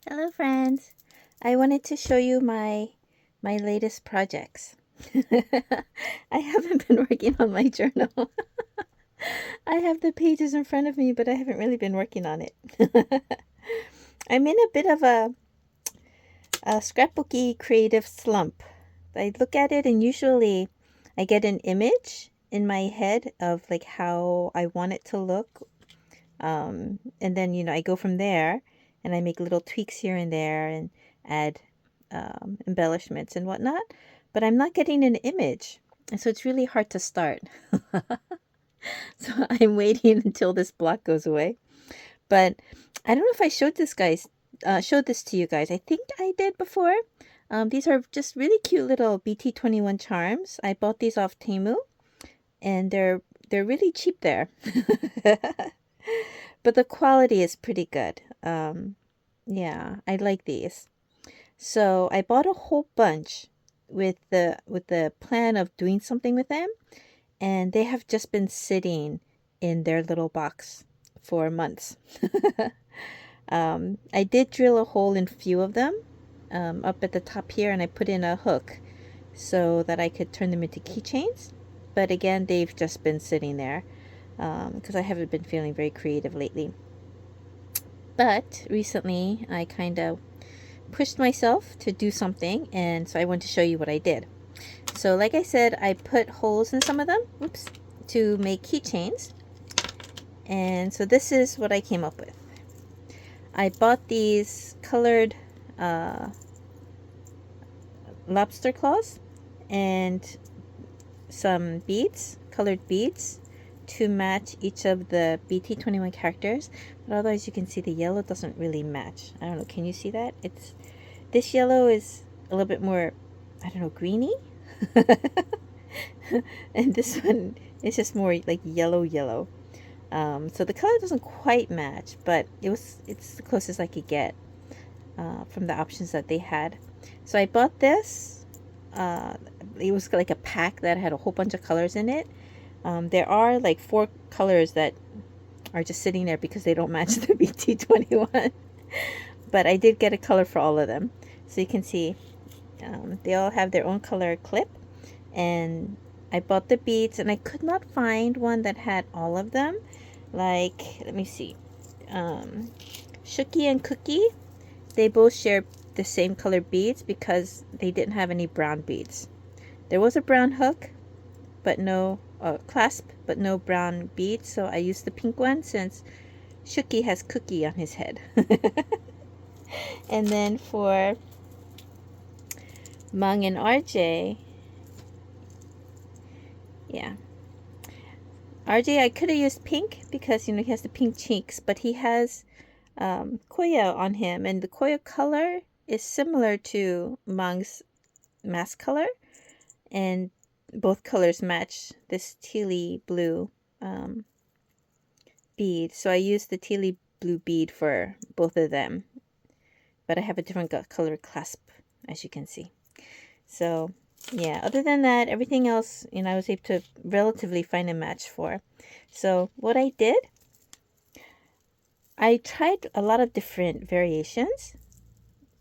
Hello friends. I wanted to show you my latest projects. I haven't been working on my journal. I have the pages in front of me, but I haven't really been working on it. I'm in a bit of a scrapbooky creative slump. I look at it and usually I get an image in my head of like how I want it to look. And then, I go from there and I make little tweaks here and there and add embellishments and whatnot. But I'm not getting an image. And so it's really hard to start. So I'm waiting until this block goes away. But I don't know if I showed this to you guys. I think I did before. These are just really cute little BT21 charms. I bought these off Temu, and they're really cheap there. But the quality is pretty good. Yeah, I like these. So I bought a whole bunch with the plan of doing something with them, and they have just been sitting in their little box for months. I did drill a hole in a few of them up at the top here, and I put in a hook so that I could turn them into keychains. But again, they've just been sitting there because I haven't been feeling very creative lately. But recently, I kind of pushed myself to do something, and so I want to show you what I did. So like I said, I put holes in some of them, oops, to make keychains. And so this is what I came up with. I bought these colored lobster claws and some beads, colored beads, to match each of the BT21 characters. But otherwise you can see the yellow doesn't really match. I don't know, can you see that? This yellow is a little bit more, I don't know, greeny. And this one is just more like yellow. So the color doesn't quite match, but it's the closest I could get from the options that they had. So I bought this. It was like a pack that had a whole bunch of colors in it. There are like 4 colors that are just sitting there because they don't match the BT21. But I did get a color for all of them. So you can see they all have their own color clip. And I bought the beads, and I could not find one that had all of them. Like, let me see. Shuki and Cookie, they both share the same color beads because they didn't have any brown beads. There was a brown hook, but no clasp, but no brown beads. So I used the pink one since Shuki has Cookie on his head. And then for Mung and RJ, yeah. RJ, I could have used pink because, he has the pink cheeks, but he has Koya on him, and the Koya color is similar to Mung's mask color, and both colors match this tealy blue bead. So I used the tealy blue bead for both of them, but I have a different color clasp, as you can see. So yeah, other than that, everything else, I was able to relatively find a match for. So what I did, I tried a lot of different variations.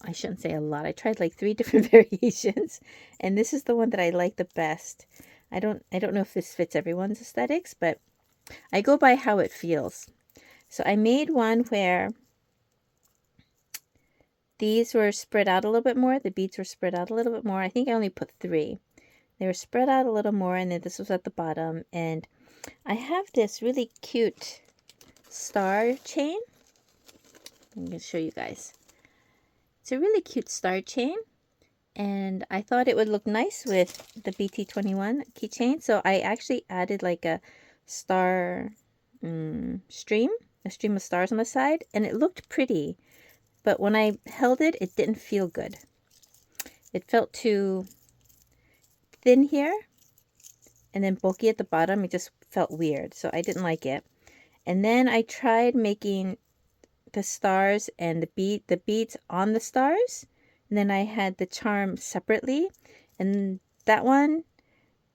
I shouldn't say a lot. I tried like 3 different variations, and this is the one that I like the best. I don't know if this fits everyone's aesthetics, but I go by how it feels. So I made one where these were spread out a little bit more. The beads were spread out a little bit more. I think I only put 3. They were spread out a little more, and then this was at the bottom. And I have this really cute star chain. I'm going to show you guys. It's a really cute star chain, and I thought it would look nice with the BT21 keychain. So I actually added like a star stream, a stream of stars on the side, and it looked pretty. But when I held it, it didn't feel good. It felt too thin here and then bulky at the bottom. It just felt weird, so I didn't like it. And then I tried making the stars and the beads on the stars, and then I had the charm separately, and that one,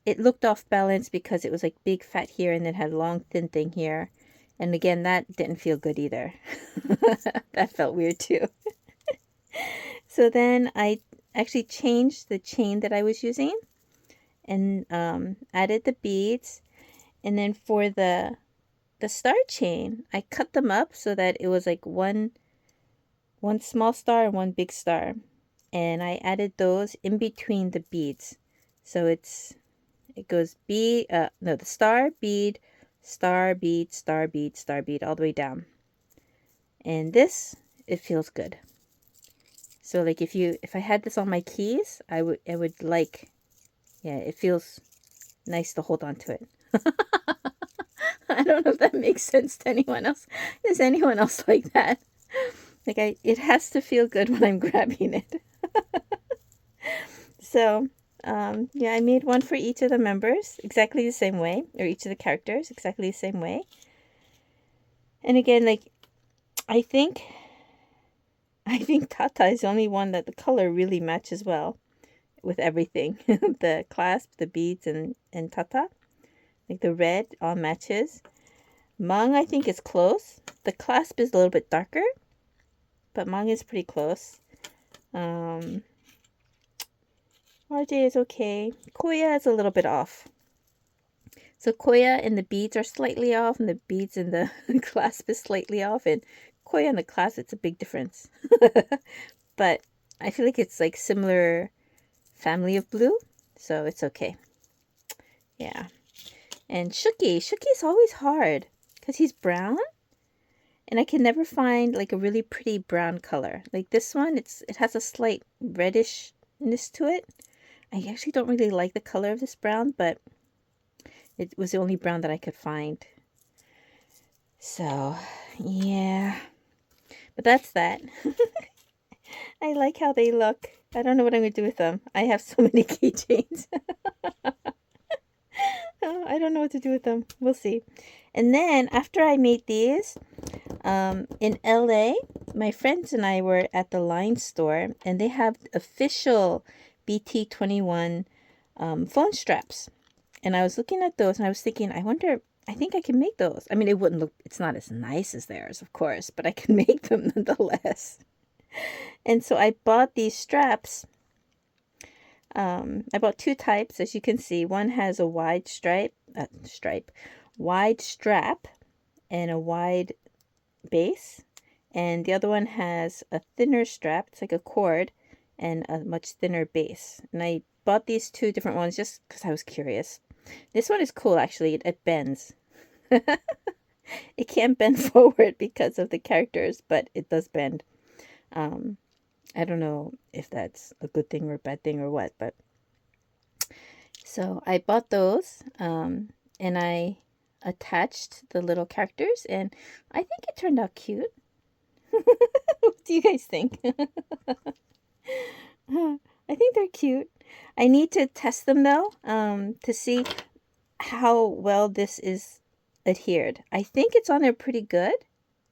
it looked off balance because it was like big fat here and then had a long thin thing here. And again, that didn't feel good either. That felt weird too. So then I actually changed the chain that I was using and added the beads. And then for the star chain, I cut them up so that it was like one small star and one big star. And I added those in between the beads. So it goes the star, bead, star, bead, star, bead, star, bead, all the way down. And this, it feels good. So like if I had this on my keys, I would like, yeah, it feels nice to hold on to it. I don't know if that makes sense to anyone else. Is anyone else like that? Like it has to feel good when I'm grabbing it. So, yeah, I made one for each of the members exactly the same way, or each of the characters exactly the same way. And again, like, I think Tata is the only one that the color really matches well with everything. The clasp, the beads, and Tata. Like the red all matches. Mung, I think, is close. The clasp is a little bit darker, but Mung is pretty close. RJ is okay. Koya is a little bit off. So Koya and the beads are slightly off, and the beads and the clasp is slightly off, and Koya and the clasp, it's a big difference. But I feel like it's like similar family of blue, so it's okay. Yeah. And Shuki's always hard because he's brown, and I can never find like a really pretty brown color. Like this one, it has a slight reddishness to it. I actually don't really like the color of this brown, but it was the only brown that I could find. So, yeah. But that's that. I like how they look. I don't know what I'm going to do with them. I have so many keychains. I don't know what to do with them. We'll see. And then after I made these, in LA, my friends and I were at the Line store, and they have official BT21 phone straps. And I was looking at those, and I was thinking, I think I can make those. I mean, it's not as nice as theirs, of course, but I can make them nonetheless. And so I bought these straps. I bought two types, as you can see. One has a wide wide strap, and a wide base. And the other one has a thinner strap. It's like a cord and a much thinner base. And I bought these two different ones just because I was curious. This one is cool, actually. It bends. It can't bend forward because of the characters, but it does bend. I don't know if that's a good thing or a bad thing or what, but so I bought those, and I attached the little characters, and I think it turned out cute. What do you guys think? I think they're cute. I need to test them though, to see how well this is adhered. I think it's on there pretty good.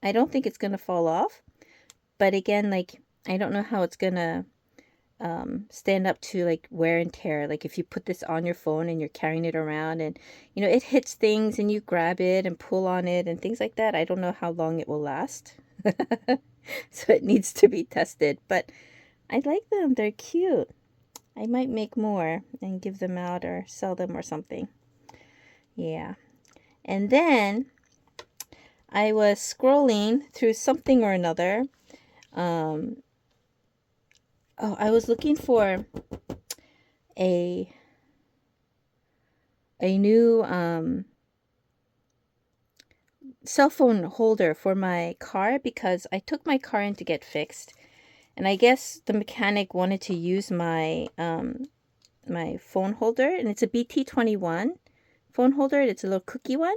I don't think it's gonna fall off, but again, like I don't know how it's gonna stand up to like wear and tear. Like if you put this on your phone and you're carrying it around, and you know it hits things and you grab it and pull on it and things like that. I don't know how long it will last. So it needs to be tested, but I like them. They're cute. I might make more and give them out or sell them or something. Yeah. And then I was scrolling through something or another. I was looking for a new cell phone holder for my car because I took my car in to get fixed, and I guess the mechanic wanted to use my my phone holder, and it's a BT21 phone holder. It's a little cookie one,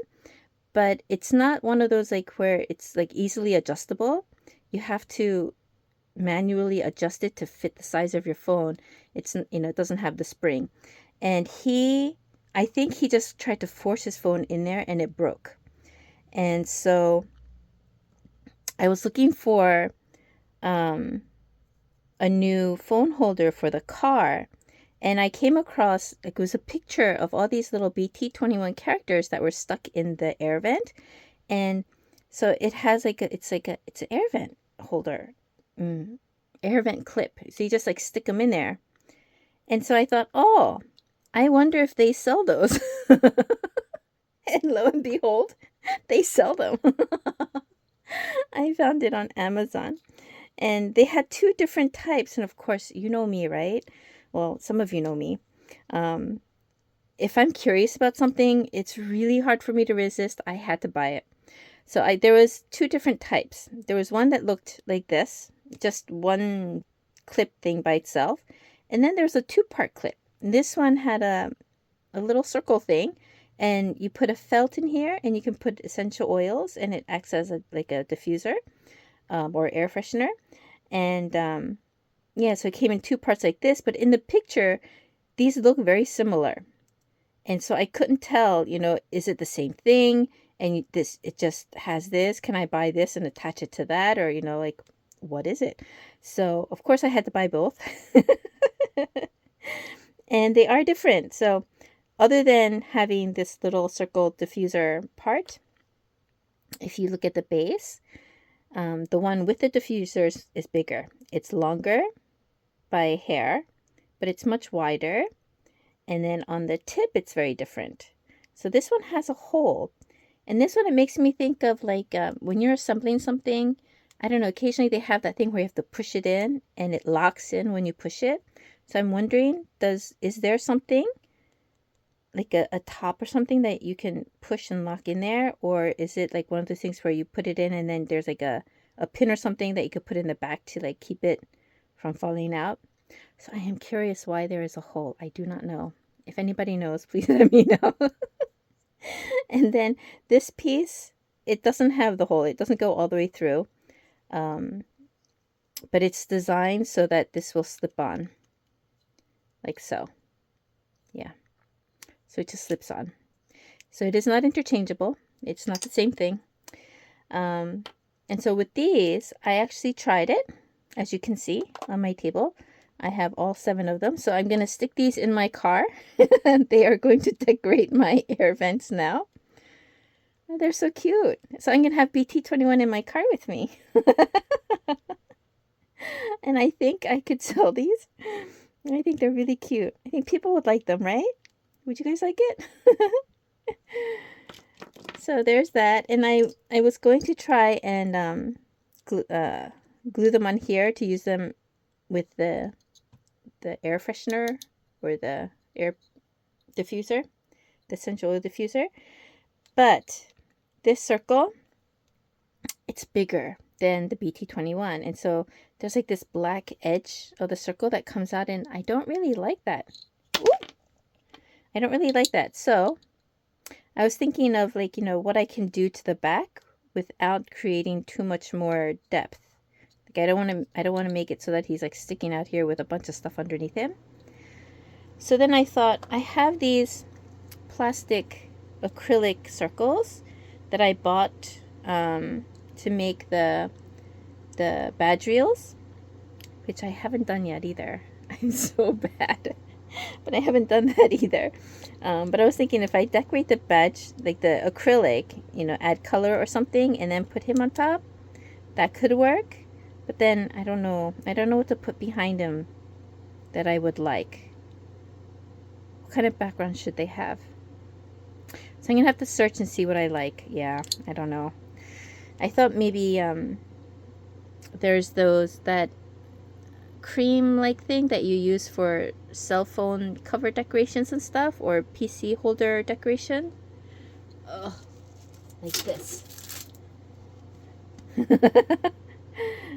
but it's not one of those like where it's like easily adjustable. You have to manually adjust it to fit the size of your phone. It's, you know, it doesn't have the spring. And I think he just tried to force his phone in there and it broke. And so I was looking for a new phone holder for the car, and I came across, like, it was a picture of all these little BT21 characters that were stuck in the air vent. And so it has like it's an air vent holder. air vent clip. So you just like stick them in there. And so I thought, oh, I wonder if they sell those. And lo and behold, they sell them. I found it on Amazon. And they had two different types. And of course, you know me, right? Well, some of you know me. If I'm curious about something, it's really hard for me to resist. I had to buy it. So there was two different types. There was one that looked like this, just one clip thing by itself. And then there's a two-part clip. And this one had a little circle thing. And you put a felt in here, and you can put essential oils, and it acts as like a diffuser or air freshener. And yeah, so it came in two parts like this. But in the picture, these look very similar. And so I couldn't tell, is it the same thing? And it just has this. Can I buy this and attach it to that? Or, like, what is it? So, of course, I had to buy both. And they are different. So, other than having this little circle diffuser part, if you look at the base, the one with the diffusers is bigger. It's longer by hair, but it's much wider. And then on the tip, it's very different. So this one has a hole. And this one, it makes me think of like when you're assembling something, I don't know, occasionally they have that thing where you have to push it in and it locks in when you push it. So I'm wondering, is there something like a top or something that you can push and lock in there? Or is it like one of those things where you put it in and then there's like a pin or something that you could put in the back to like keep it from falling out? So I am curious why there is a hole. I do not know. If anybody knows, please let me know. And then this piece, it doesn't have the hole. It doesn't go all the way through. But it's designed so that this will slip on. Like so. Yeah. So it just slips on. So it is not interchangeable. It's not the same thing. And so with these, I actually tried it. As you can see on my table, I have all 7 of them. So I'm going to stick these in my car. They are going to decorate my air vents now. Oh, they're so cute. So I'm going to have BT21 in my car with me. And I think I could sell these. I think they're really cute. I think people would like them, right? Would you guys like it? So there's that. And I was going to try and glue them on here to use them with the air freshener or the air diffuser, the essential oil diffuser. But this circle, it's bigger than the BT21. And so there's like this black edge of the circle that comes out, and I don't really like that. Ooh! I don't really like that. So I was thinking of like, what I can do to the back without creating too much more depth. Like I don't want to make it so that he's like sticking out here with a bunch of stuff underneath him. So then I thought, I have these plastic acrylic circles that I bought to make the badge reels, which I haven't done yet either. I'm so bad. But I haven't done that either. But I was thinking if I decorate the badge, like the acrylic, add color or something and then put him on top, that could work. But then I don't know what to put behind him that I would like. What kind of background should they have? So I'm going to have to search and see what I like. Yeah, I don't know. I thought maybe there's that cream-like thing that you use for cell phone cover decorations and stuff, or PC holder decoration. Ugh, like this.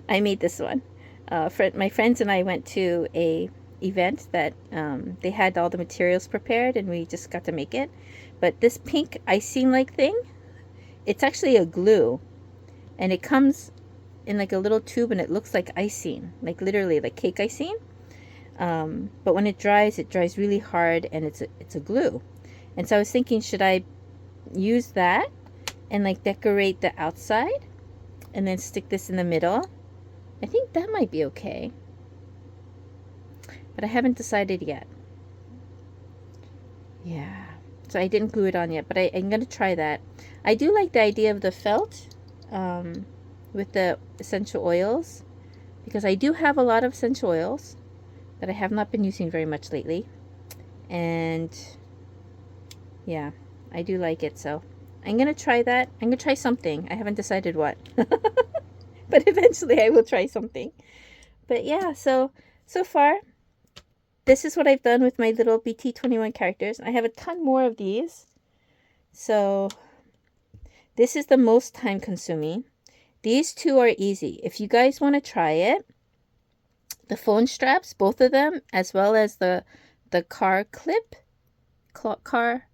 I made this one. My friends and I went to a event that they had all the materials prepared and we just got to make it. But this pink icing-like thing, it's actually a glue, and it comes in like a little tube and it looks like icing, like literally like cake icing. But when it dries really hard, and it's a glue. And so I was thinking, should I use that and like decorate the outside and then stick this in the middle? I think that might be okay, but I haven't decided yet. Yeah, so I didn't glue it on yet, but I'm gonna try that. I do like the idea of the felt with the essential oils, because I do have a lot of essential oils that I have not been using very much lately. And yeah, I do like it. So I'm going to try that. I'm going to try something. I haven't decided what. But eventually I will try something. But yeah, so far, this is what I've done with my little BT21 characters. I have a ton more of these. So this is the most time consuming. These two are easy. If you guys want to try it, the phone straps, both of them, as well as the car clip, car,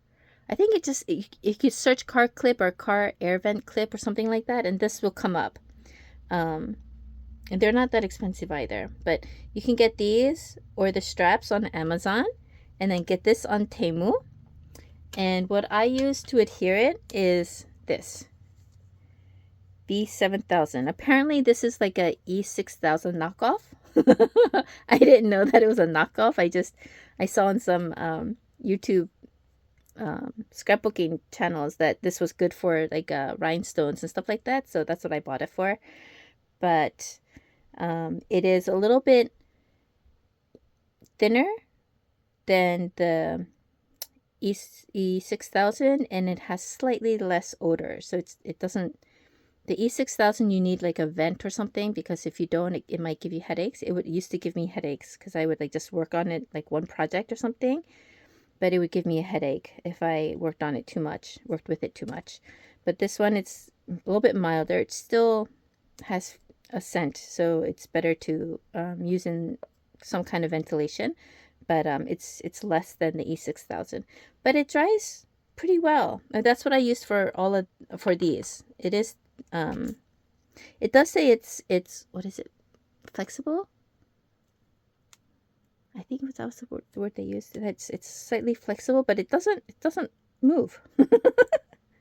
I think it just, you could search car clip or car air vent clip or something like that, and this will come up. And they're not that expensive either, but you can get these or the straps on Amazon, and then get this on Temu. And what I use to adhere it is this B7000. Apparently this is like a E6000 knockoff. I didn't know that it was a knockoff. I saw on some YouTube scrapbooking channels that this was good for like rhinestones and stuff like that. So that's what I bought it for. But it is a little bit thinner than the E6000, and it has slightly less odor. So it doesn't, the E6000 you need like a vent or something, because if you don't, it might give you headaches. It used to give me headaches because I would like just work on it like one project or something, but it would give me a headache if I worked with it too much. But this one, it's a little bit milder. It still has a scent, so it's better to use in some kind of ventilation, but it's less than the E6000, but it dries pretty well. And that's what I used for for these. It is it does say it's what is it, flexible? I think that was the word they used. It's slightly flexible, but it doesn't move.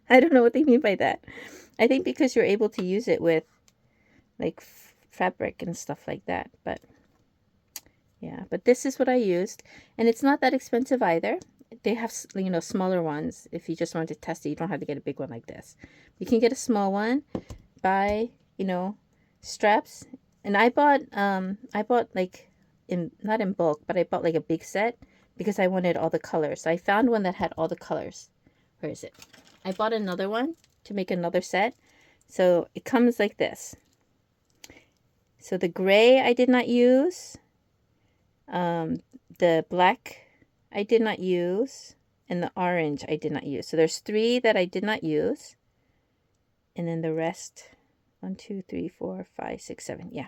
I don't know what they mean by that. I think because you're able to use it with like fabric and stuff like that. But yeah, but this is what I used, and it's not that expensive either. They have, you know, smaller ones. If you just want to test it, you don't have to get a big one like this. You can get a small one, buy, you know, straps. And I bought like not in bulk, but I bought like a big set because I wanted all the colors. So I found one that had all the colors. Where is it? I bought another one to make another set. So it comes like this. So the gray I did not use. The black I did not use, and the orange I did not use. So there's 3 that I did not use, and then the rest, 1, 2, 3, 4, 5, 6, 7, yeah.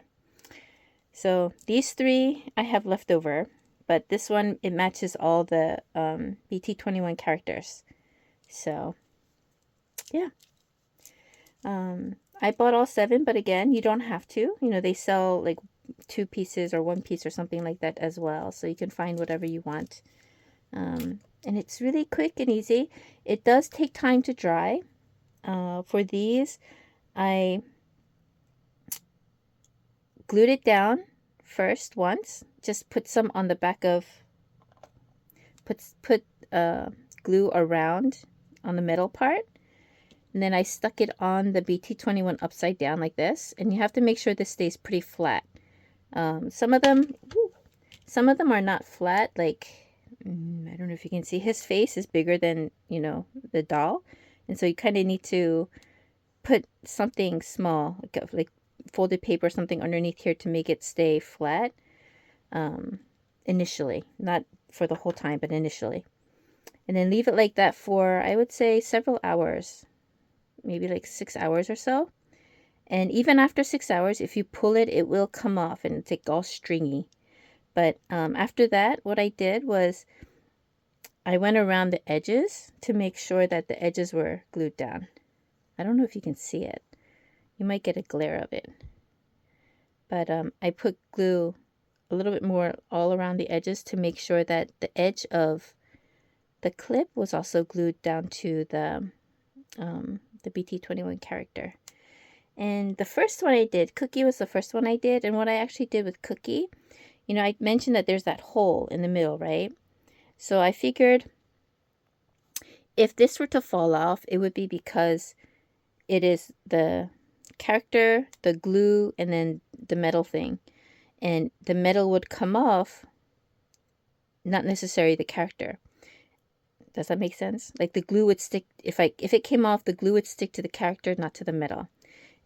So these 3 I have left over, but this one, it matches all the BT21 characters. So yeah, I bought all 7, but again, you don't have to. You know, they sell like 2 pieces or 1 piece or something like that as well, so you can find whatever you want. And it's really quick and easy. It does take time to dry. For these, I glued it down first once. Just put some on the back of, put glue around on the metal part. And then I stuck it on the BT21 upside down like this. And you have to make sure this stays pretty flat. Some of them are not flat, like, I don't know if you can see, his face is bigger than, you know, the doll. And so you kind of need to put something small, like folded paper or something underneath here to make it stay flat. Initially, not for the whole time, but initially. And then leave it like that for, I would say, several hours, maybe like 6 hours or so. And even after 6 hours, if you pull it, it will come off and it's like all stringy. But after that, what I did was I went around the edges to make sure that the edges were glued down. I don't know if you can see it. You might get a glare of it. But I put glue a little bit more all around the edges to make sure that the edge of the clip was also glued down to the BT21 character. And the first one I did, Cookie was the first one I did. And what I actually did with Cookie, you know, I mentioned that there's that hole in the middle, right? So I figured if this were to fall off, it would be because it is the character, the glue, and then the metal thing, and the metal would come off, not necessarily the character. Does that make sense? Like the glue would stick, if it came off, the glue would stick to the character, not to the metal.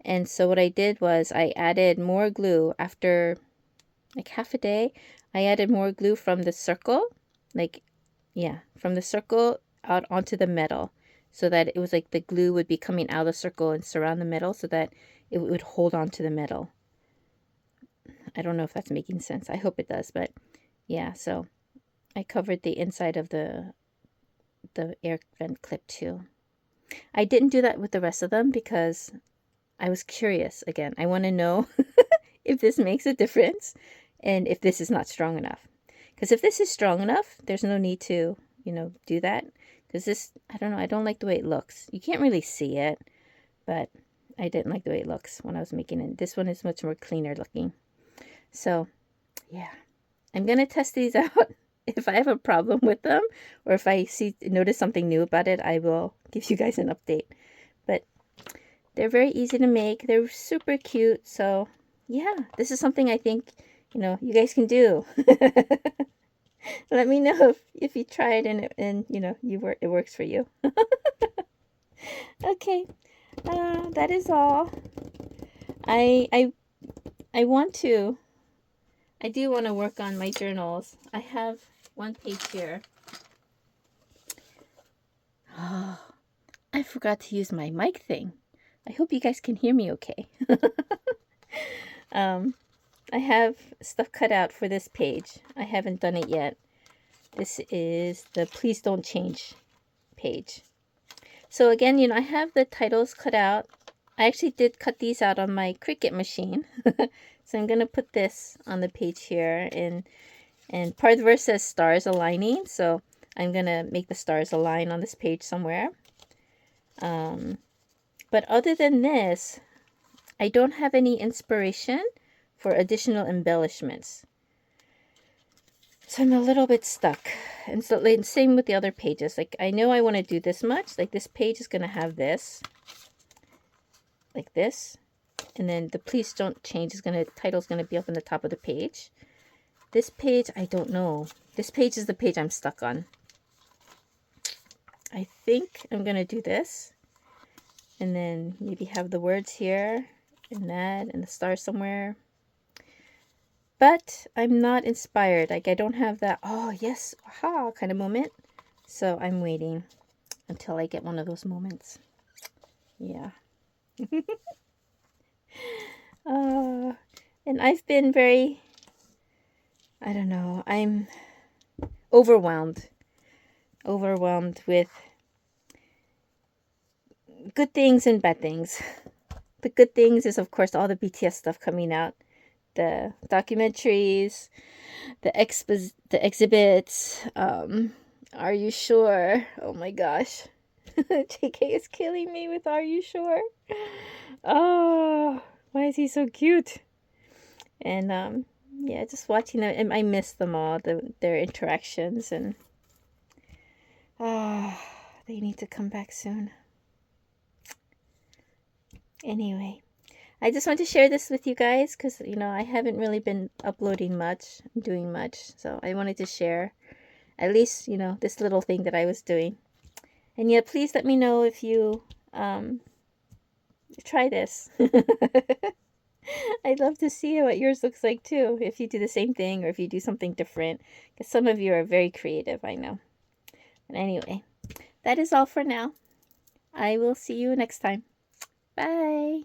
And so what I did was I added more glue after like half a day. I added more glue from the circle, from the circle out onto the metal, so that it was like the glue would be coming out of the circle and surround the metal so that it would hold on to the metal. I don't know if that's making sense. I hope it does, but yeah, so I covered the inside of the air vent clip too. I didn't do that with the rest of them because I was curious. Again, I want to know if this makes a difference and if this is not strong enough. Because if this is strong enough, there's no need to, do that. Because this, I don't know, I don't like the way it looks. You can't really see it, but I didn't like the way it looks when I was making it. This one is much more cleaner looking. So, yeah. I'm going to test these out. If I have a problem with them or if I notice something new about it, I will give you guys an update. But they're very easy to make. They're super cute. So, yeah, this is something I think, you guys can do. Let me know if you try it and it works for you. Okay, that is all. I do want to work on my journals. I have one page here. Oh, I forgot to use my mic thing. I hope you guys can hear me okay. I have stuff cut out for this page. I haven't done it yet. This is the Please Don't Change page. So again, I have the titles cut out. I actually did cut these out on my Cricut machine. So I'm going to put this on the page here. And part of the verse says stars aligning. So I'm going to make the stars align on this page somewhere. But other than this, I don't have any inspiration for additional embellishments. So I'm a little bit stuck. And so same with the other pages. Like I know I want to do this much. Like this page is going to have this. Like this. And then the Please Don't Change title's going to be up on the top of the page. This page, I don't know. This page is the page I'm stuck on. I think I'm going to do this. And then maybe have the words here and that and the star somewhere. But I'm not inspired. Like I don't have that, oh yes, aha kind of moment. So I'm waiting until I get one of those moments. Yeah. And I've been very, I don't know, I'm overwhelmed with good things and bad things. The good things is, of course, all the BTS stuff coming out. The documentaries, the exhibits. Are you sure? Oh my gosh. JK is killing me with Are You Sure? Oh, why is he so cute? And yeah, just watching them, and I miss them all, their interactions, and they need to come back soon. Anyway, I just want to share this with you guys because, I haven't really been uploading much, doing much. So I wanted to share at least, this little thing that I was doing. And yeah, please let me know if you try this. I'd love to see what yours looks like too. If you do the same thing or if you do something different. Because some of you are very creative, I know. But anyway, that is all for now. I will see you next time. Bye.